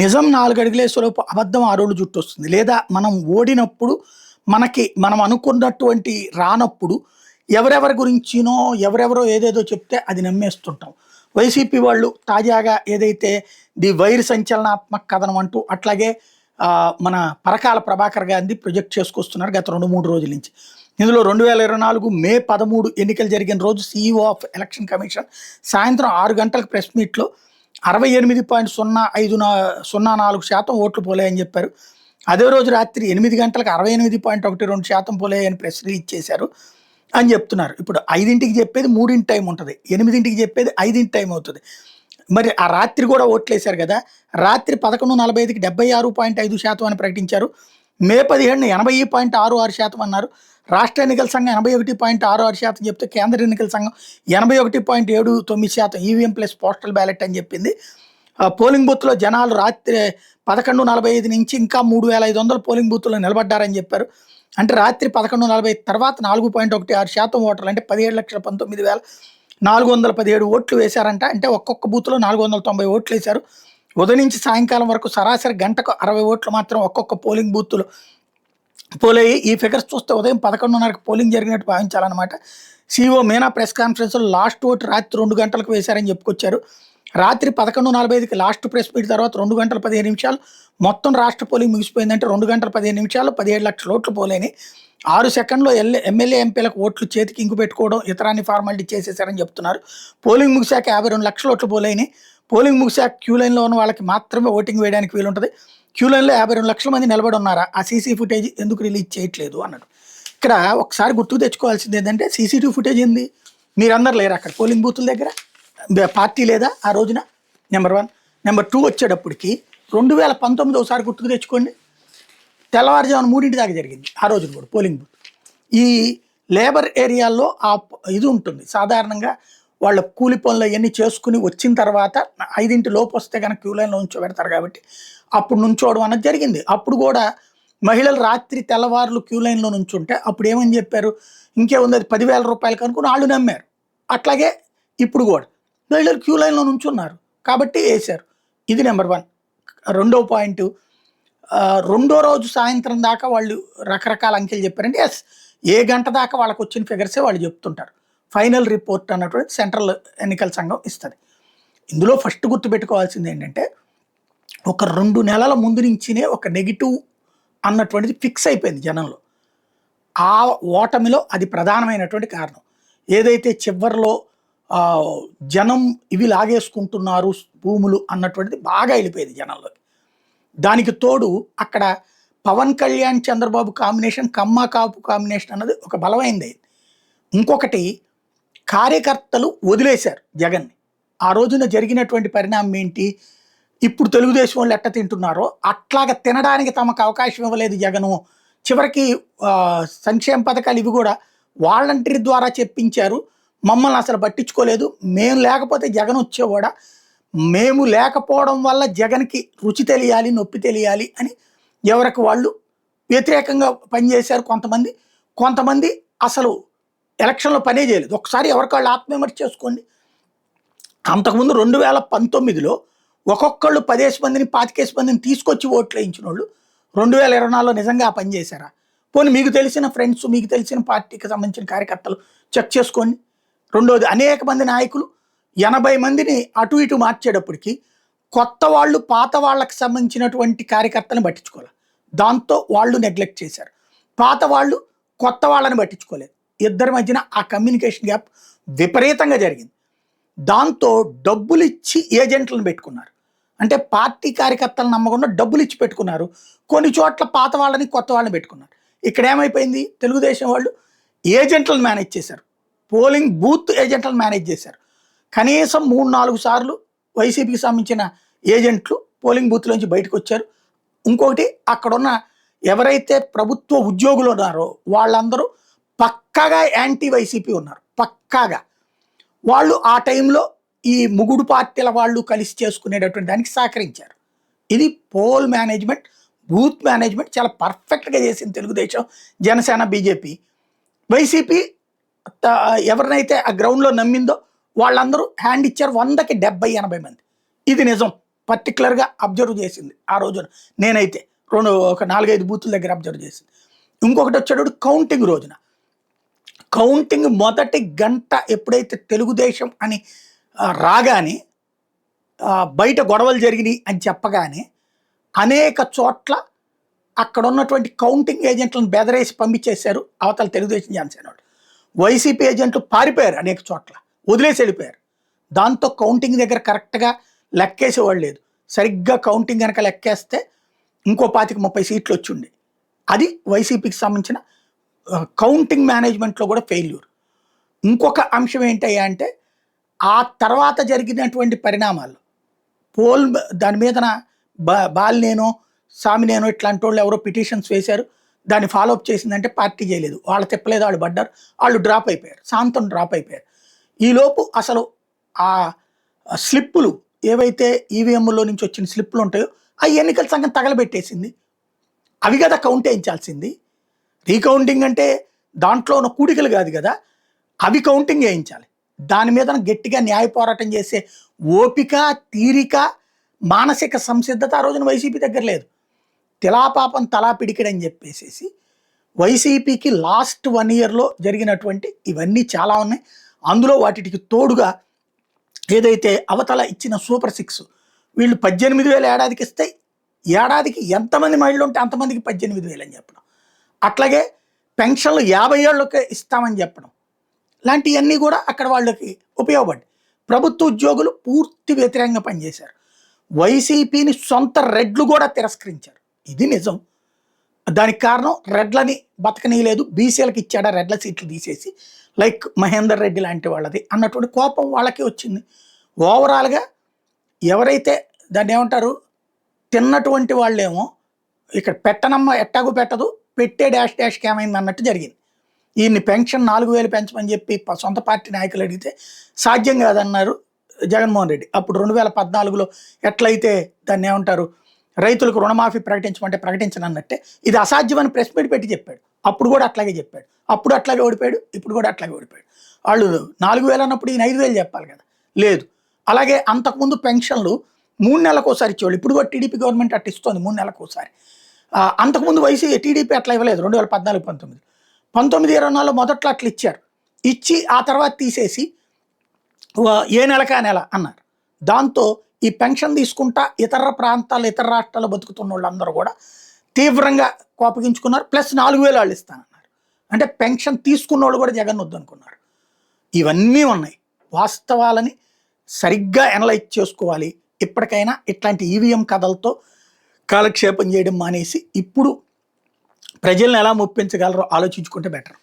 నిజం 4 అడుగులేసేలోపు అబద్ధం 6 రోజులు జుట్టొస్తుంది. లేదా మనం ఓడినప్పుడు మనం అనుకున్నటువంటి రానప్పుడు ఎవరెవరి గురించినో, ఎవరెవరో ఏదేదో చెప్తే అది నమ్మేస్తుంటాం. వైసీపీ వాళ్ళు తాజాగా ఏదైతే వైర్ సంచలనాత్మక కథనం అంటూ అట్లాగే మన పరకాల ప్రభాకర్ గాంధీ ప్రొజెక్ట్ చేసుకొస్తున్నారు గత 2, 3 రోజుల నుంచి. ఇందులో 2024 మే 13 ఎన్నికలు జరిగిన రోజు సీఈఓ ఆఫ్ ఎలక్షన్ కమిషన్ సాయంత్రం 6 గంటలకు ప్రెస్ మీట్‌లో 68.0504% ఓట్లు పోలాయని చెప్పారు. అదే రోజు రాత్రి 8 గంటలకు 68.12% పోలాయని ప్రెస్ రిలీజ్ చేశారు అని చెప్తున్నారు. ఇప్పుడు 5ంటికి చెప్పేది 3 టైం ఉంటది. 8ంటికి చెప్పేది 5 టైం అవుతది. మరి ఆ రాత్రి కూడా ఓట్లేశారు కదా! రాత్రి 11:45కి 76.5% అని ప్రకటించారు. మే 15న 80.66% అన్నారు. రాష్ట్ర ఎన్నికల సంఘం 81.66% చెప్తే కేంద్ర ఎన్నికల సంఘం 81.79% ఈవీఎం ప్లస్ పోస్టల్ బ్యాలెట్ అని చెప్పింది. పోలింగ్ బూత్‌లో జనాలు రాత్రి 11:45 నుంచి ఇంకా 3500 పోలింగ్ బూత్‌లో నిలబడ్డారని చెప్పారు. అంటే రాత్రి 11:45 తర్వాత 4.16% ఓటర్లు అంటే 17,19,417 ఓట్లు వేశారంట. అంటే ఒక్కొక్క బూత్‌లో 490 ఓట్లు వేశారు. ఉదయం నుంచి సాయంకాలం వరకు సరాసరి గంటకు 60 ఓట్లు మాత్రం ఒక్కొక్క పోలింగ్ బూత్‌లో పోలయ్యి. ఈ ఫిగర్స్ చూస్తే ఉదయం 11:30కి పోలింగ్ జరిగినట్టు భావించాలన్నమాట. సీఈఓ మీనా ప్రెస్ కాన్ఫరెన్స్‌లో లాస్ట్ ఓటు రాత్రి 2 గంటలకు వేశారని చెప్పుకొచ్చారు. రాత్రి 11:45కి లాస్ట్ ప్రెస్ మీట్ తర్వాత 2 గంటల 15 నిమిషాలు మొత్తం రాష్ట్ర పోలింగ్ ముగిసిపోయిందంటే 2 గంటల 15 నిమిషాల్లో 17 లక్షల ఓట్లు పోలేని 6 సెకండ్లో ఎమ్మెల్యే ఎంపీలకు ఓట్లు చేతికి ఇంకు పెట్టుకోవడం ఇతరాన్ని ఫార్మాలిటీ చేసేశారని చెప్తున్నారు. పోలింగ్ ముగిశాక 52 లక్షల ఓట్లు పోలేని. పోలింగ్ ముగిశాక క్యూ లైన్లో ఉన్న వాళ్ళకి మాత్రమే ఓటింగ్ వేయడానికి వీలుంటుంది. క్యూ లైన్లో 52 లక్షల మంది నిలబడి ఉన్నారా? ఆ సీసీ ఫుటేజ్ ఎందుకు రిలీజ్ చేయట్లేదు అన్నాడు. ఇక్కడ ఒకసారి గుర్తుకు తెచ్చుకోవాల్సింది ఏంటంటే సీసీటీవీ ఫుటేజ్ ఏంది? మీరందరూ లేరు అక్కడ పోలింగ్ బూతుల దగ్గర. పార్టీ లేదా ఆ రోజున? నెంబర్ 1. నెంబర్ 2 వచ్చేటప్పటికి 2019 ఒకసారి గుర్తుకు తెచ్చుకోండి. తెల్లవారుజామున 3 దాకా జరిగింది ఆ రోజున కూడా పోలింగ్ బూత్. ఈ లేబర్ ఏరియాల్లో ఇది ఉంటుంది. సాధారణంగా వాళ్ళ కూలి పనులు అవన్నీ చేసుకుని వచ్చిన తర్వాత 5 లోపు వస్తే కనుక క్యూ లైన్లో ఉంచోబెడతారు కాబట్టి అప్పుడు నుంచోవడం అన్నది జరిగింది. అప్పుడు కూడా మహిళలు రాత్రి తెల్లవారులు క్యూ లైన్లో నుంచుంటే అప్పుడు ఏమని చెప్పారు? ఇంకేముంది అది 10,000 రూపాయలు కనుక్కుని వాళ్ళు నమ్మారు. అట్లాగే ఇప్పుడు కూడా మహిళలు క్యూ లైన్లో నుంచున్నారు కాబట్టి వేశారు. ఇది నెంబర్ 1. రెండో పాయింట్, రెండో రోజు సాయంత్రం దాకా వాళ్ళు రకరకాల అంకెలు చెప్పారంటే ఏ గంట దాకా వాళ్ళకి వచ్చిన ఫిగర్సే వాళ్ళు చెప్తుంటారు. ఫైనల్ రిపోర్ట్ అన్నటువంటి సెంట్రల్ ఎన్నికల సంఘం ఇస్తుంది. ఇందులో ఫస్ట్ గుర్తుపెట్టుకోవాల్సింది ఏంటంటే ఒక 2 నెలల ముందు నుంచినే ఒక నెగిటివ్ అన్నటువంటిది ఫిక్స్ అయిపోయింది జనంలో. ఆ ఓటమిలో అది ప్రధానమైనటువంటి కారణం. ఏదైతే చివరిలో జనం ఇవి లాగేసుకుంటున్నారు భూములు అన్నటువంటిది బాగా వెళ్ళిపోయింది జనంలోకి. దానికి తోడు అక్కడ పవన్ కళ్యాణ్ చంద్రబాబు కాంబినేషన్, కమ్మ కాపు కాంబినేషన్ అన్నది ఒక బలమైంది. ఇంకొకటి, కార్యకర్తలు వదిలేశారు జగన్ని. ఆ రోజున జరిగినటువంటి పరిణామం ఏంటి? ఇప్పుడు తెలుగుదేశం వాళ్ళు ఎట్ట తింటున్నారో అట్లాగా తినడానికి తమకు అవకాశం ఇవ్వలేదు జగను. చివరికి సంక్షేమ పథకాలు ఇవి కూడా వాలంటరీ ద్వారా చెప్పించారు. మమ్మల్ని అసలు పట్టించుకోలేదు. మేము లేకపోతే జగన్ వచ్చేవాడా? మేము లేకపోవడం వల్ల జగన్కి రుచి తెలియాలి, నొప్పి తెలియాలి అని ఎవరికి వాళ్ళు వ్యతిరేకంగా పనిచేశారు కొంతమంది. కొంతమంది అసలు ఎలక్షన్లో పనే చేయలేదు. ఒకసారి ఎవరికాళ్ళు ఆత్మవిమర్శ చేసుకోండి. అంతకుముందు 2019లో ఒక్కొక్కళ్ళు 10 మందిని 25 మందిని తీసుకొచ్చి ఓట్లు వేయించిన వాళ్ళు 2024లో నిజంగా ఆ పని చేశారా? పోనీ మీకు తెలిసిన ఫ్రెండ్స్, మీకు తెలిసిన పార్టీకి సంబంధించిన కార్యకర్తలు చెక్ చేసుకోండి. రెండోది, అనేక మంది నాయకులు 80 మందిని అటు ఇటు మార్చేటప్పటికి కొత్త వాళ్ళు పాత వాళ్ళకి సంబంధించినటువంటి కార్యకర్తలను పట్టించుకోవాలి. దాంతో వాళ్ళు నెగ్లెక్ట్ చేశారు. పాత వాళ్ళు కొత్త వాళ్ళని పట్టించుకోలేదు. ఇద్దరి మధ్యన ఆ కమ్యూనికేషన్ గ్యాప్ విపరీతంగా జరిగింది. దాంతో డబ్బులు ఇచ్చి ఏజెంట్లను పెట్టుకున్నారు. అంటే పార్టీ కార్యకర్తలను నమ్మకుండా డబ్బులు ఇచ్చి పెట్టుకున్నారు. కొన్ని చోట్ల పాత వాళ్ళని కొత్త వాళ్ళని పెట్టుకున్నారు. ఇక్కడ ఏమైపోయింది? తెలుగుదేశం వాళ్ళు ఏజెంట్లను మేనేజ్ చేశారు. పోలింగ్ బూత్ ఏజెంట్లను మేనేజ్ చేశారు. కనీసం 3-4 సార్లు వైసీపీకి సంబంధించిన ఏజెంట్లు పోలింగ్ బూత్లోంచి బయటకు వచ్చారు. ఇంకొకటి, అక్కడున్న ఎవరైతే ప్రభుత్వ ఉద్యోగులు ఉన్నారో వాళ్ళందరూ పక్కాగా యాంటీ వైసీపీ ఉన్నారు. పక్కాగా వాళ్ళు ఆ టైంలో ఈ ముగుడు పార్టీల వాళ్ళు కలిసి చేసుకునేటటువంటి దానికి సహకరించారు. ఇది పోల్ మేనేజ్మెంట్, బూత్ మేనేజ్మెంట్ చాలా పర్ఫెక్ట్గా చేసింది తెలుగుదేశం, జనసేన, బీజేపీ. వైసీపీ ఎవరినైతే ఆ గ్రౌండ్లో నమ్మిందో వాళ్ళందరూ హ్యాండ్ ఇచ్చారు. 100కి 70-80 మంది. ఇది నిజం. పర్టికులర్గా అబ్జర్వ్ చేసింది ఆ రోజున. నేనైతే ఒక 4-5 బూతుల దగ్గర అబ్జర్వ్ చేసింది. ఇంకొకటి వచ్చాడు కౌంటింగ్ రోజున. కౌంటింగ్ మొదటి గంట ఎప్పుడైతే తెలుగుదేశం అని రాగానే బయట గొడవలు జరిగినాయి అని చెప్పగానే అనేక చోట్ల అక్కడ ఉన్నటువంటి కౌంటింగ్ ఏజెంట్లను బెదరేసి పంపించేశారు అవతల తెలుగుదేశం జనసేన వాళ్ళు. వైసీపీ ఏజెంట్లు పారిపోయారు అనేక చోట్ల, వదిలేసి వెళ్ళిపోయారు. దాంతో కౌంటింగ్ దగ్గర కరెక్ట్గా లెక్కేసేవాళ్ళు లేదు. సరిగ్గా కౌంటింగ్ కనుక లెక్కేస్తే ఇంకో 25-30 సీట్లు వచ్చిండే. అది వైసీపీకి సంబంధించిన కౌంటింగ్ మేనేజ్మెంట్లో కూడా ఫెయిల్యూర్. ఇంకొక అంశం ఏంటయ్యా అంటే ఆ తర్వాత జరిగినటువంటి పరిణామాలు దాని మీదన బాలినేనో సామినేనో ఇట్లాంటి వాళ్ళు ఎవరో పిటిషన్స్ వేశారు. దాన్ని ఫాలోఅప్ చేసిందంటే పార్టీ చేయలేదు, వాళ్ళు తిప్పలేదు, వాళ్ళు పడ్డారు, వాళ్ళు డ్రాప్ అయిపోయారు, శాంతం డ్రాప్ అయిపోయారు. ఈలోపు అసలు ఆ స్లిప్పులు ఏవైతే ఈవీఎంలో నుంచి వచ్చిన స్లిప్పులు ఉంటాయో ఆ ఎన్నికల సంఘం తగలబెట్టేసింది. అవి కదా కౌంట్ వేయించాల్సింది. రీకౌంటింగ్ అంటే దాంట్లో ఉన్న కూడికలు కాదు కదా, అవి కౌంటింగ్ వేయించాలి. దాని మీద గట్టిగా న్యాయ పోరాటం చేసే ఓపిక, తీరిక, మానసిక సంసిద్ధత ఆ రోజున వైసీపీ దగ్గర లేదు. తిలాపాపం తలా పిడికిడని చెప్పేసి వైసీపీకి లాస్ట్ 1 yearలో జరిగినటువంటి ఇవన్నీ చాలా ఉన్నాయి. అందులో వాటికి తోడుగా ఏదైతే అవతల ఇచ్చిన సూపర్ 6 వీళ్ళు 18,000 ఏడాదికి ఇస్తే ఏడాదికి ఎంతమంది మహిళలు ఉంటే అంతమందికి 18,000 అని చెప్పడం, అట్లాగే పెన్షన్లు 50 ఏళ్ళకే ఇస్తామని చెప్పడం, ఇలాంటివన్నీ కూడా అక్కడ వాళ్ళకి ఉపయోగపడ్డాయి. ప్రభుత్వ ఉద్యోగులు పూర్తి వ్యతిరేకంగా పనిచేశారు. వైసీపీని సొంత రెడ్లు కూడా తిరస్కరించారు. ఇది నిజం. దానికి కారణం రెడ్లని బతకనీయలేదు, బీసీలకు ఇచ్చాడా రెడ్ల సీట్లు తీసేసి, లైక్ మహేందర్ రెడ్డి లాంటి వాళ్ళది అన్నటువంటి కోపం వాళ్ళకి వచ్చింది. ఓవరాల్గా ఎవరైతే దాన్ని ఏమంటారు తిన్నటువంటి వాళ్ళేమో ఇక్కడ పెట్టనమ్మ ఎట్టాగు పెట్టదు, పెట్టే డాష్కి ఏమైంది అన్నట్టు జరిగింది. ఈయన్ని పెన్షన్ 4,000 పెంచమని చెప్పి సొంత పార్టీ నాయకులు అడిగితే సాధ్యం కాదన్నారు జగన్మోహన్ రెడ్డి. అప్పుడు 2014లో ఎట్లయితే దాన్ని ఏమంటారు రైతులకు రుణమాఫీ ప్రకటించమంటే ప్రకటించనన్నట్టే ఇది అసాధ్యమని ప్రెస్ మీట్ పెట్టి చెప్పాడు. అప్పుడు కూడా అట్లాగే చెప్పాడు, అప్పుడు అట్లాగే ఓడిపోయాడు, ఇప్పుడు కూడా అట్లాగే ఓడిపోయాడు. వాళ్ళు 4,000 అన్నప్పుడు ఈయన 5,000 చెప్పాలి కదా, లేదు. అలాగే అంతకుముందు పెన్షన్లు 3 నెలలకు ఒకసారి ఇచ్చేవాళ్ళు, ఇప్పుడు కూడా టీడీపీ గవర్నమెంట్ అట్లా ఇస్తుంది 3 నెలలకు ఒకసారి. అంతకుముందు టీడీపీ అట్లా ఇవ్వలేదు. 2014-19, 19-24లో మొదట్లో అట్లా ఇచ్చారు. ఇచ్చి ఆ తర్వాత తీసేసి ఏ నెలకా నెల అన్నారు. దాంతో ఈ పెన్షన్ తీసుకుంటా ఇతర ప్రాంతాలు ఇతర రాష్ట్రాల్లో బతుకుతున్న వాళ్ళందరూ కూడా తీవ్రంగా కోపగించుకున్నారు. ప్లస్ 4,000 వాళ్ళు ఇస్తానన్నారు. అంటే పెన్షన్ తీసుకున్న వాళ్ళు కూడా జగన్ వద్దనుకున్నారు. ఇవన్నీ ఉన్నాయి. వాస్తవాలని సరిగ్గా అనలైజ్ చేసుకోవాలి. ఇప్పటికైనా ఇట్లాంటి ఈవీఎం కథలతో కాలక్షేపం చేయడం మానేసి ఇప్పుడు ప్రజల్ని ఎలా మెప్పించగలరో ఆలోచించుకుంటే బెటర్.